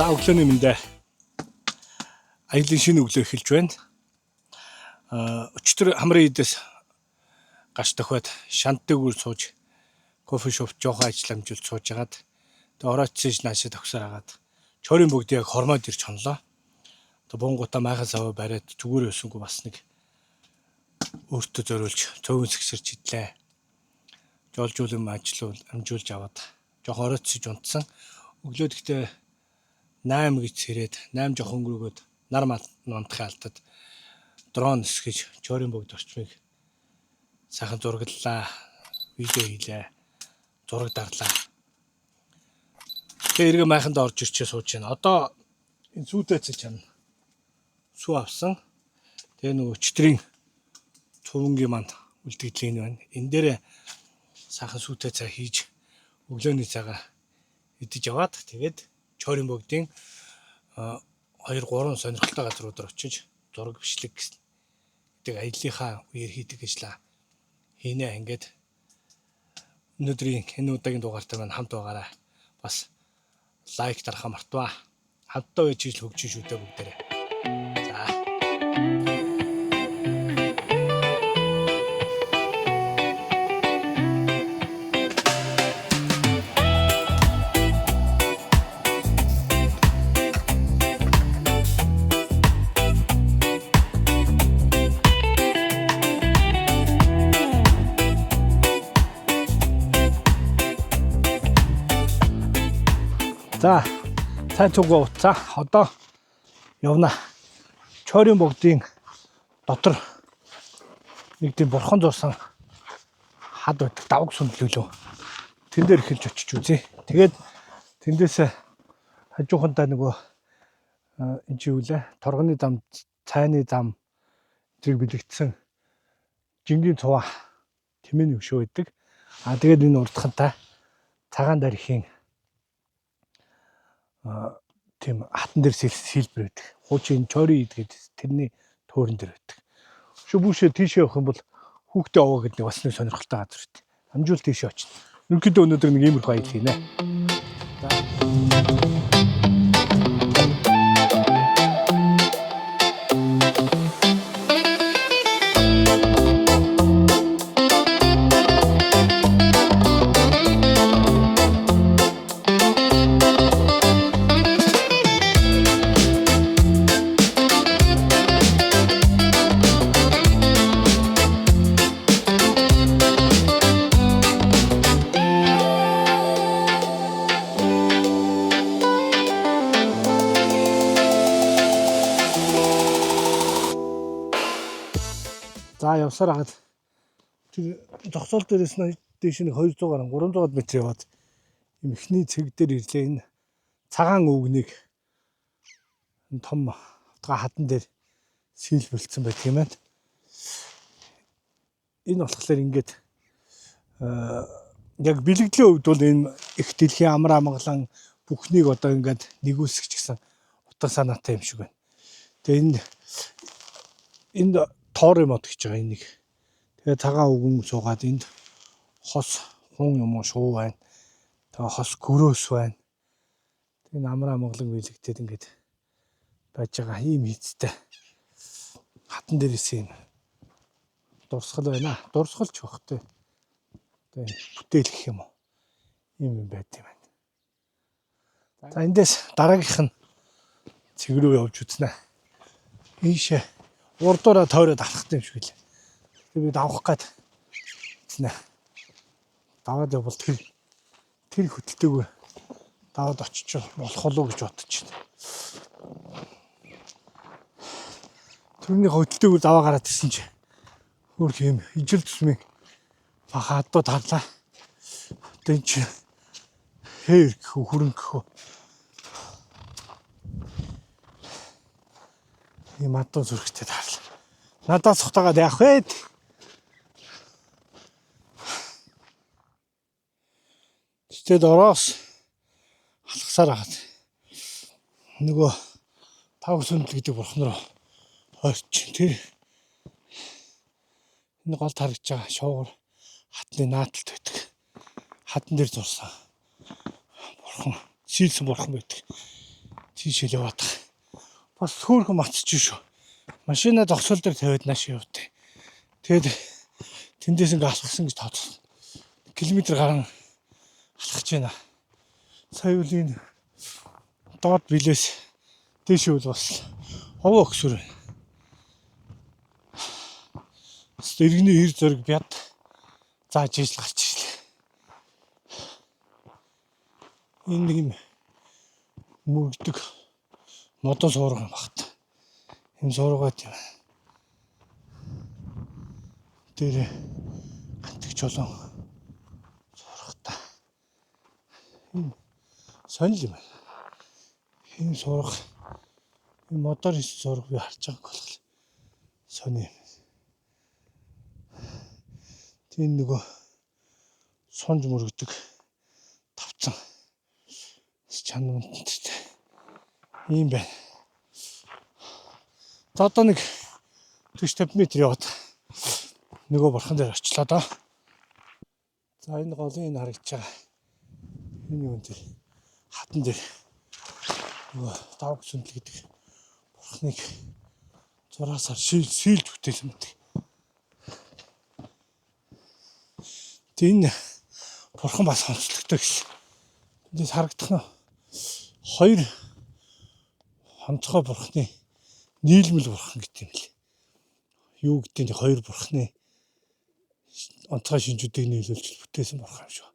За өглөөний мэндэ аялын шинэ өглөө эхэлж байна. Өчтөр хамрын идээс гаш тохиод шантдаг үр сууж кофе шоп жоохон ажилламжуулж сууж хагаад тэгээ орооцсож наашаа төгсөр хагаад чорын бүгд яг хормоод ирж хонлоо. Тэгээ бунгуудаа майхан саваа бариад зүгээр өсөнгөө бас нэг өөртөө зориулж цөөн сэгсэрч идлээ. Жолжуулан амжуулж аваад жоохон орооцсож унтсан. Өглөө гэхдээ 8 гэж сэрээд 8 жоох өнгөрөөгөөд нар мандахын алдад дрон эсгэж чорын бүгд орчмыг сайхан зураглалаа, видео хийлээ, зураг дарлаа. Тэгээ эргээ майханд орж ирчээ сууж байна. Одоо энэ сүйтэй чана сүү авсан. Тэгээ нөгөө өчтрийн цувангийн манд үлдэгдлийн байна. Энэ дээр сайхан сүйтэй цай хийж өглөөний цагаа идэж аваад тэгээд чорын бүгдийн 2-3 сонирхолтой газруудаар очиж зураг бичлэг гэдэг аяллахаа үеэр хийдэг ажлаа хийнэ. Ингээд өнөөдрийн энэ удаагийн дугаартай маань хамт байгаарай. Бас лайк дарахаа мартваа. Хамтдаа байж ижил хөгжиж шүү дээ бүгдээрээ. За. За, цай цугаа утсаа. Одоо явна. Чорын бүгдийн дотор нэг тийм бурхан зурсан хад байдаг давг сүндлүүлөө. Тэн дээр эхэлж очиж үзье. Тэгээд тэндээс хажуухандаа нөгөө энэ чи юу лээ? Торгоны зам, цайны зам зэрэг бэлэгдсэн жингийн цуваа тэмээний өшөө байдаг. Тэгээд энэ урдхантай цагаан дархийн тийм хатан дээр сэлбэр байдаг. Хуучин чорын ид гэдэг тэрний туурын дээр байдаг. Шүбүшээ тийшээ явах юм бол хүүхдээ овоо гэдэг нэг бас нэг сонирхолтой газар үү. Амжуул тийшээ очно. Ерөнхийдөө өнөөдөр нэг иймэрхүү аялал хийнэ. За явсаар хагаад зогсоол дээрээс нь дээш нэг 200-аар 300 м яваад юм ихний цэг дээр ирлээ. Энэ цагаан өвгнийг том хатан дээр сийлбэлцсэн байдаг юм байна. Энэ болохоор ингээд яг бэлэгдлийн хувьд бол энэ их дэлхийн амар амгалан бүхнийг одоо ингээд нэгүүлсэх ч гэсэн утга санаатай юм шиг байна. Тэгээ энэ тоор юм гэж байгаа энийг. Тэгээ цагаан өвгөн суугаад энд хос хун юм уу шуу байна. Тэгээ хос гөрөөс байна. Тэгээ амар амгалан бэлэгдээд ингээд байж байгаа ийм хийцтэй. Хатан дээрээс юм дурсгал байна. Дурсгалч багтай. Тэгээ бүтээл гэх юм уу. Ийм юм байт юм байна. За эндээс дараагийнх нь цэг рүү явж үзнэ. Ийшээ урдуураа тойроод алхах юм шиг л. Тэгээ би давах гээд үзнэ. Даваад явбал тэр хөтөлтэйг даваад очиж болох болов гэж бодож байна. Тэрний хөтөлтэйг даваа гараад ирсэн чи өөр юм ижил тусмын баха адуу тарлаа. Тэн чи хээр гэхүү хүрэн гэхүү. Ийм адуу зүрхтэй тарлаа. Надаас сухтагаад яах вэ? Тэд ороос алхасаар хаад нөгөө тав сүндэл гэдэг бурхан руу орчин. Тэр энэ гол тарагч байгаа шуугар хатны нааталт байдаг. Хатан дээр зурсан бурхан, шийлсэн бурхан байдаг. Тийшээ яваад. Бас хөөрхөн матчих шүү. Машина зогсоол дээр тавиад нааш явдаг. Тэгэд тэндээс ингээ алхсан гэж тооцсон. Километр гарan алхаж байна. Сая үлийн доод билээс дээш үл бас овоо өгсөр. Иргэний ир зөрг бяд зааж ижил гарч ирлээ. Энэ нэг юм мөргдөг модон суурга багт. Энэ суургаад юм. Тэр гантгч болон суургатай. Энэ сонир юм. Энэ суурга энэ модоор хийсэн суурга би харж байгааг бол сони юм. Тийм нөгөө сонж мөргдөг тавцан чанамттай ийм байна. За одоо нэг 40-50 м яваад нөгөө бурхан дээр очлоо доо. За энэ голын энэ харагдаж байгаа. Энэ юун дээр хатан дээр нөгөө давг сүндэл гэдэг бурханыг 6 сар сийлж бүтээсэн мэт. Энэ бурхан бас онцлогтой гэсэн. Эндээс харагдах нь хоёр онцгой бурханы нийлмэл бурхан гэдэг юм л. Юу гэдэг нь хоёр бурханы онцгой шинжүүдийг нийлүүлж бүтээсэн бурхан юм шүү.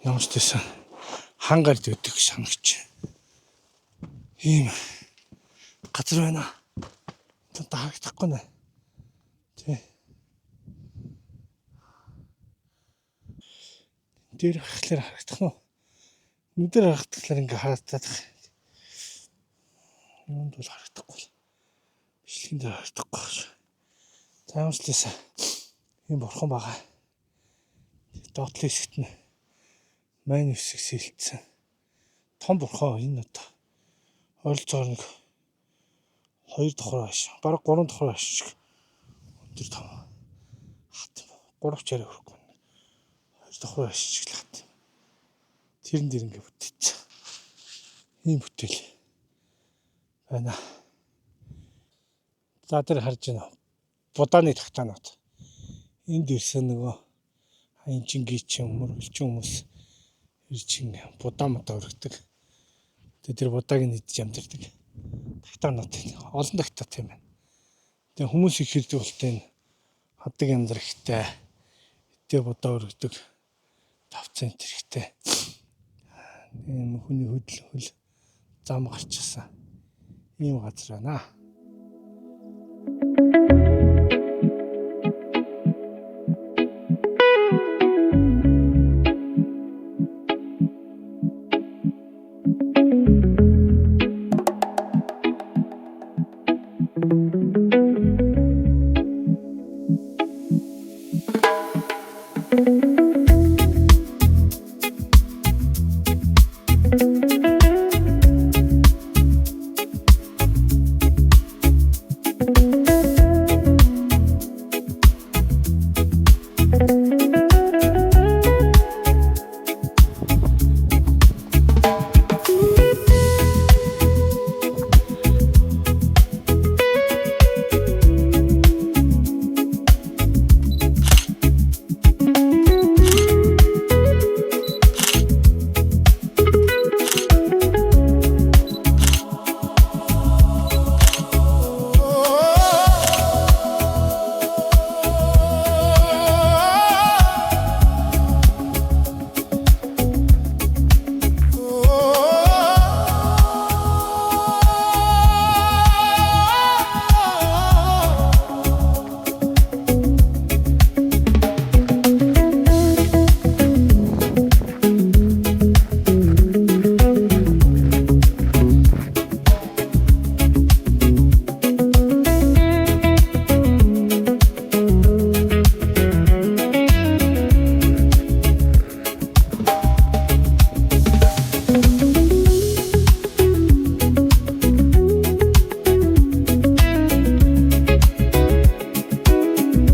Ямар ч байсан хангаар дэвдэг санагч. Ийм газар байна. Тэнд харагдахгүй нэ. Тэ. Тэр хахлаар харагдах нь. Нүдээр харагдахлаар ингээ хараад тах. Юунд бол харагдахгүй. Бичлэгэн дээр харагдахгүй. Таамслаас ийм бурхан байгаа. Доотлын хэсэгт нь мань хэсэг сэлдсэн. Том бурхан энэ одоо ойролцоогоор нэг 2 давхар хаш. Бараг 3 давхар хаш шиг. Тэр том. Хат. 3 чараа хөрөхгүй. 2 давхар хаш шиг л хат. Тэрэн дээр ингээ бүтээсэн. Ийм бүтээл байна. За тэр харж байна. Будааны тагтаанууд. Энд ирсэн нөгөө ханчингийчин мөргөлчин хүмүүс ирчин будаа мата өргөдөг. Тэр будааг нь идэж амьдэрдэг. Тагтаанууд олон тагтаатай юм байна. Тэгээ хүмүүс их хэрдэг болтой энэ хадаг янзар ихтэй. Эдээ будаа өргөдөг. Тавцан тэрхтэй. Энэ хүний хөдөл хөл зам гарчсан. Ийм газар байна.